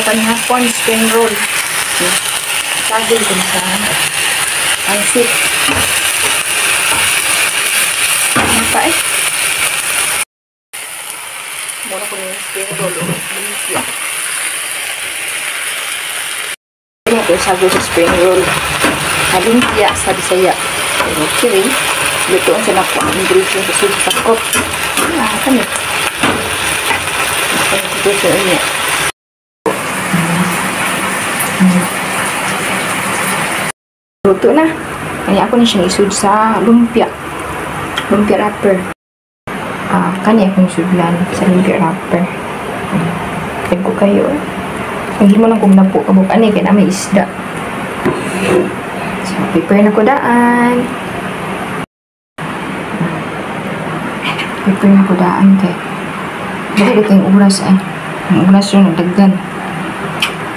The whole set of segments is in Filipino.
panihapon, spring roll. Sagol ko sa pansit. Apa eh? Muna ko yung spring roll. Lumpia. Ini ko sagol sa spring roll. Lumpia sa Bisaya. Okay. Luto ang sinako ang ingredients sa sulit sakop. Kami. Ito sa inyo. Luto na. Kaya ako na siyang isud sa lumpia. Lumpia wrapper. Kanya akong isudlan sa lumpia wrapper. Kaya ko kayo. Hindi mo lang kung napo kabukan eh. Kaya na may isda. So, prepare na ko daan. Prepare na ko daan kay. Dali ko kayong oras ay. Ang oras yung nagdagdan.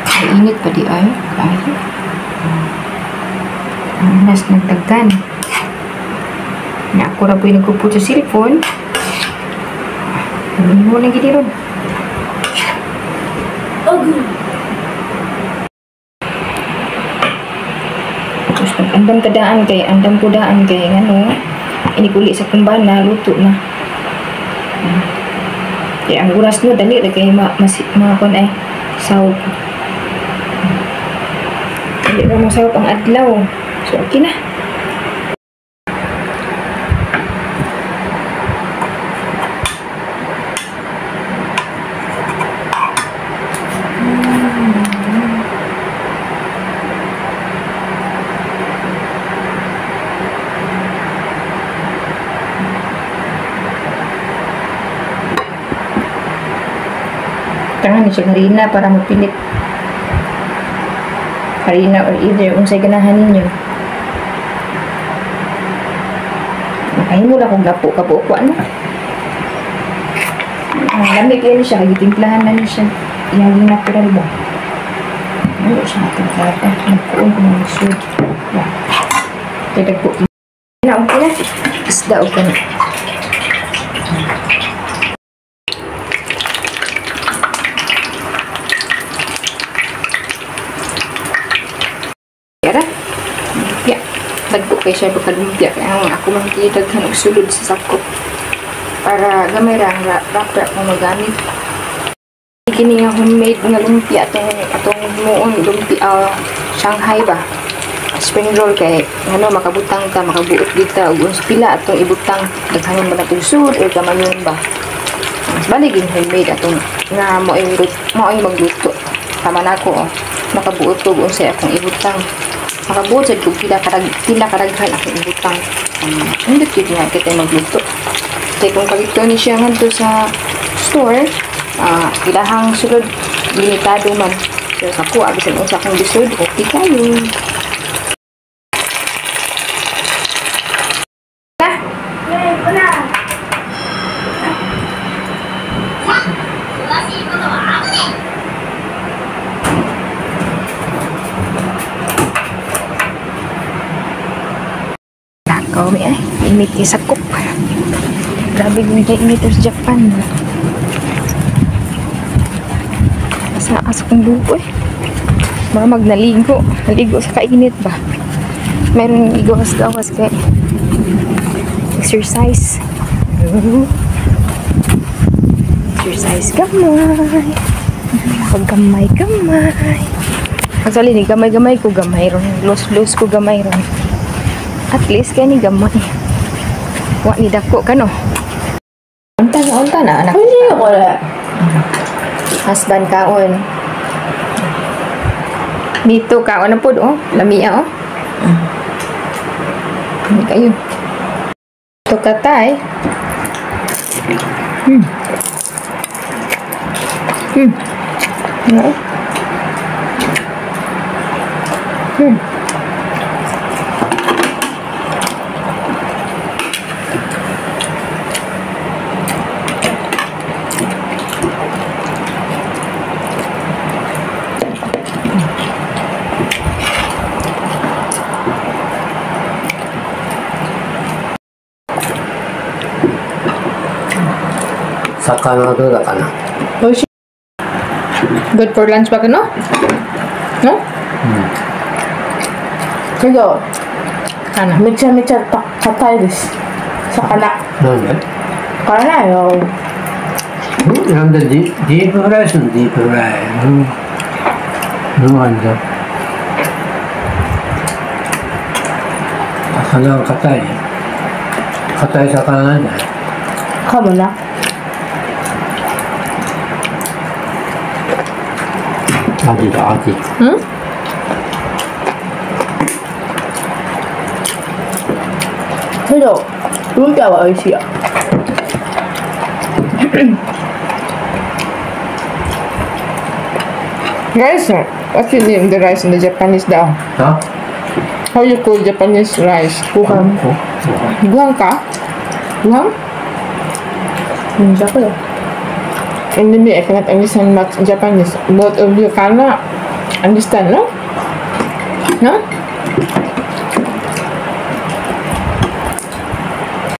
Ay, init pa di ay. Kahit. Ang oras nagdagdan. Na ako na po yung nagpuput sa cellphone. Ano mo lang gini ron? Tapos pag-andam ko daan kay ano, inikuli sa kumbana, luto na. Kaya ang oras mo, dali rin kayo makakon ay sawag. Dali rin mo sawag ang adlaw. So, okay na. Tangan ni siya harina para mapilit. Harina or either unsay ganahan ninyo. Makahimo lang kung lapo ano. Lamig yan siya, kagitimplahan na niya siya. Iyagin natural ba? Ano siya natin karata? Nagpuon ko ng sud. Tagpo. Na okay na. Isda o ka na. Tagpo kay siya pagkalumpia kaya ako makikitaghan og sulod sa sakop para gamay ra ang wrapper akong magamit. Kini nga homemade nga lumpia atong muon lumpia Shanghai ba spring roll kay ano makabutang ta makabuot dita og uns pila atong ibutang daghanon ba natong sud or kamayon ba mas baligin homemade atong nga mo'y magluto tama nako makabuot ko og unsay akong ibutang. Makabuot sa kung pila karaghan akong ibutang. Hindi kito nga kita magluto. Kaya kung kagito ni siya nga sa store, ilahang sulod, limitado man. So, sa kuha, bisan unsa akong bisod, okay kayo. Kami ay init yung sakop. Grabe yung init sa Japan. Asa kong buko eh. Mga magnaligo. Naligo sa kainit ba? Meron igawas-gawas kay exercise. Exercise gamay. Pag gamay. Actually, ni gamay-gamay ko gamay ron. Los ko gamay ron. At least kaya ni gamay. Wa ni dako ka no? Unta na anak. Hindi ako na. Husband kaon. Dito kaon na po oh. Lamia oh. Hindi kayo. Ito katay. No.魚どうだかな。美味しい。Good for lunch pa ka, no? No? Kaya, Ano? mecha-mecha katay desu. Sakana. なんでからよ。なんでディープフライするのディープフライ。なんだ。魚が硬い。硬い魚なんだよ。かもな。味が味。Hmm? Thế độ, luôn chào bà ơi chị ạ. Rice, what you name the rice in the Japanese daw? あ How you call Japanese rice? Bukan. Buang ka? Buang? Siapa ya? And maybe I cannot understand much Japanese. Both of you cannot understand, no? No?